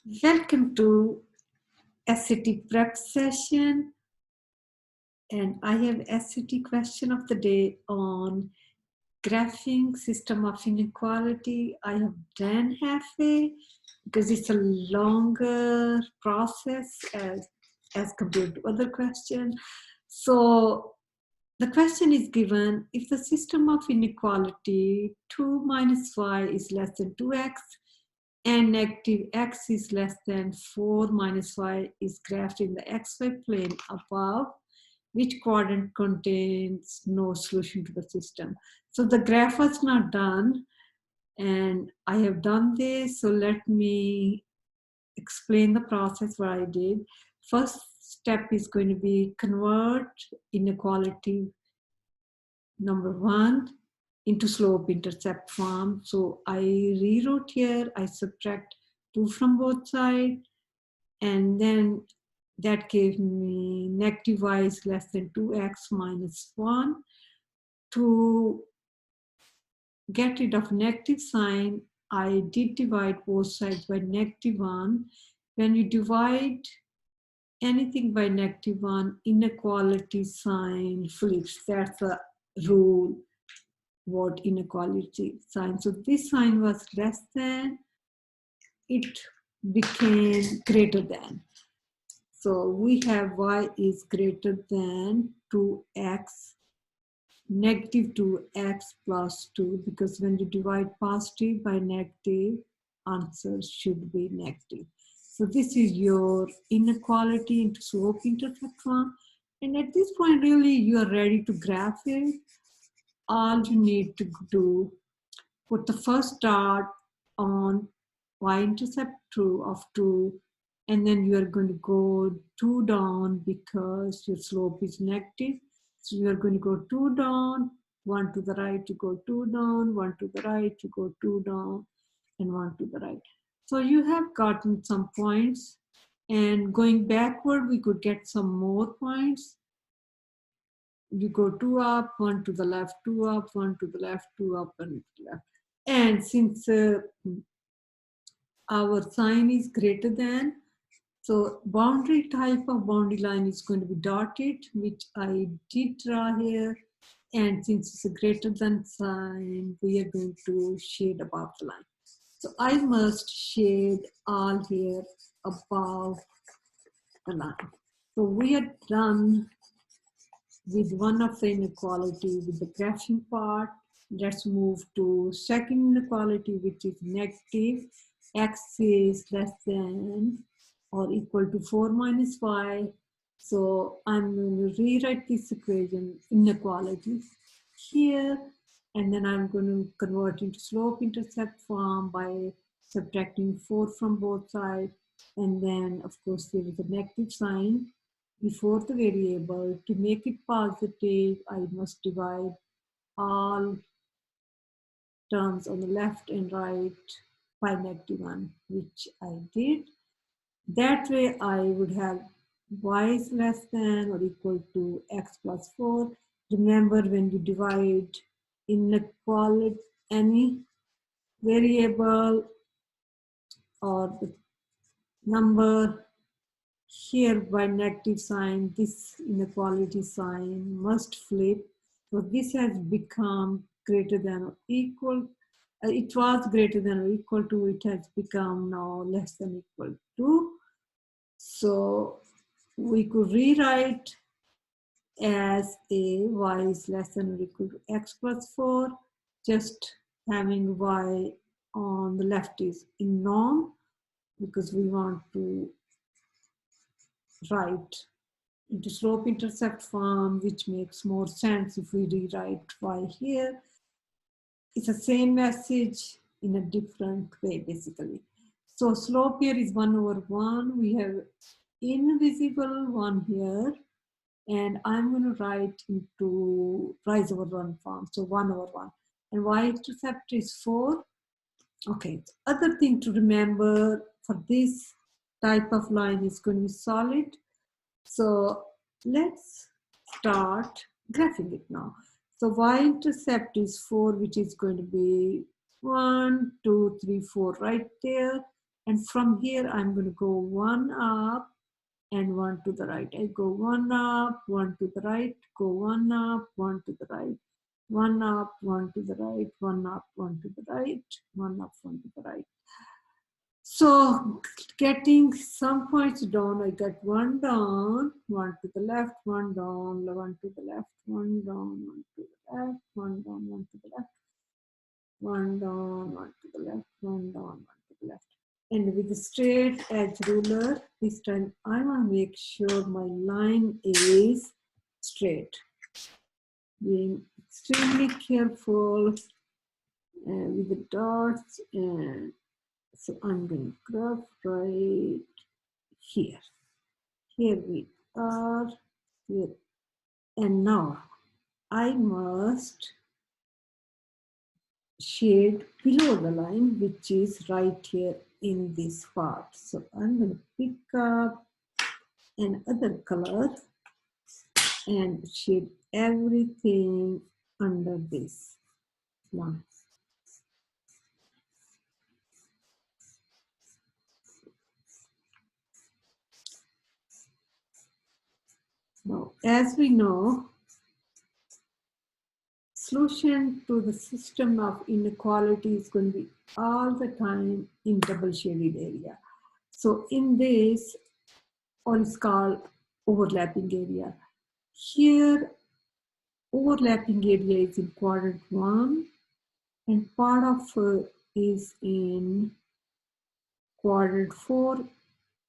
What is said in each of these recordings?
Welcome to SAT prep session, and I have SAT question of the day on graphing system of inequality. I have done halfway because it's a longer process as compared to other questions. So the question is given, if the system of inequality 2 minus y is less than 2x and negative x is less than 4 minus y is graphed in the xy plane above, which quadrant contains no solution to the system. So the graph was not done, and I have done this. So let me explain the process what I did. First step is going to be convert inequality number 1 into slope intercept form. So I rewrote here, I subtract 2 from both sides, and then that gave me negative y is less than 2x minus 1. To get rid of negative sign, I did divide both sides by -1. When you divide anything by -1, inequality sign flips. That's a rule, what inequality sign. So this sign was less than, it became greater than. So we have y is greater than 2x, negative 2x plus 2, because when you divide positive by negative, answer should be negative. So this is your inequality into slope intercept form. And at this point, really, you are ready to graph it. All you need to do, put the first dot on y-intercept 2 of 2, and then you are going to go 2 down because your slope is negative. So you are going to go 2 down, 1 to the right, you go 2 down, 1 to the right, you go 2 down, and 1 to the right. So you have gotten some points, and going backward, we could get some more points. You go 2 up, 1 to the left, 2 up, 1 to the left, 2 up, and to the left. And since our sign is greater than, so boundary type of boundary line is going to be dotted, which I did draw here. And since it's a greater than sign, we are going to shade above the line. So I must shade all here above the line. So we are done with one of the inequality with the graphing part. Let's move to second inequality, which is negative x is less than or equal to 4 minus y. So I'm going to rewrite this equation, inequality, here, and then I'm going to convert into slope intercept form by subtracting 4 from both sides. And then, of course, there is a negative sign before the variable. To make it positive, I must divide all terms on the left and right by -1, which I did. That way I would have y is less than or equal to x plus 4. Remember, when you divide inequality, any variable or the number here by negative sign, this inequality sign must flip. So this has become greater than or equal. It was greater than or equal to, it has become now less than equal to. So we could rewrite as a y is less than or equal to x plus 4, just having y on the left is in norm, because we want to write into slope intercept form, which makes more sense if we rewrite y here. It's the same message in a different way, basically. So slope here is 1 over 1. We have invisible 1 here, and I'm going to write into rise over 1 form, so 1 over 1. And y-intercept is 4. Okay, other thing to remember for this type of line is going to be solid. So let's start graphing it now. So y-intercept is 4, which is going to be 1, 2, 3, 4 right there. And from here, I'm going to go one up and one to the right. I go one up, one to the right, go one up, one to the right, one up, one to the right, one up, one to the right, one up, one to the right. So getting some points down, I get one down, one to the left, one down, one to the left, one down, one to the left, one down, one to the left, one down, one to the left, one down, one to the left. And with the straight edge ruler, this time I want to make sure my line is straight. Being extremely careful with the dots, and so I'm going to graph right here. Here we are, here. And now I must shade below the line, which is right here in this part. So I'm going to pick up another color and shade everything under this one. Now, as we know, solution to the system of inequality is going to be all the time in double shaded area. So in this, what is called overlapping area. Here, overlapping area is in quadrant 1 and part of is in quadrant 4,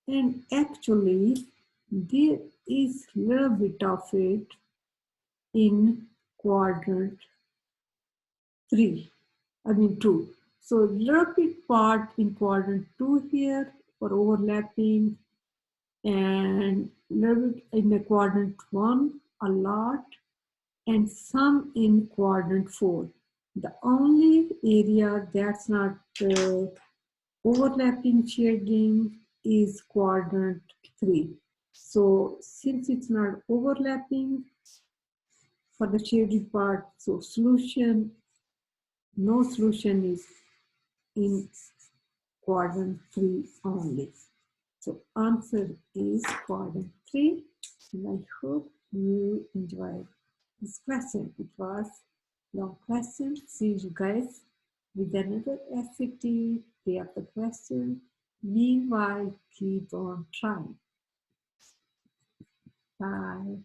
and actually there is a little bit of it in quadrant 2. So little bit part in quadrant 2 here for overlapping, and little bit in the quadrant 1 a lot, and some in quadrant 4. The only area that's not overlapping shading is quadrant 3. So since it's not overlapping for the shaded part, so no solution is in quadrant 3 only. So answer is quadrant 3, and I hope you enjoyed this question. It was a long question. See you guys with another SAT day of the question. Meanwhile, keep on trying. Bye.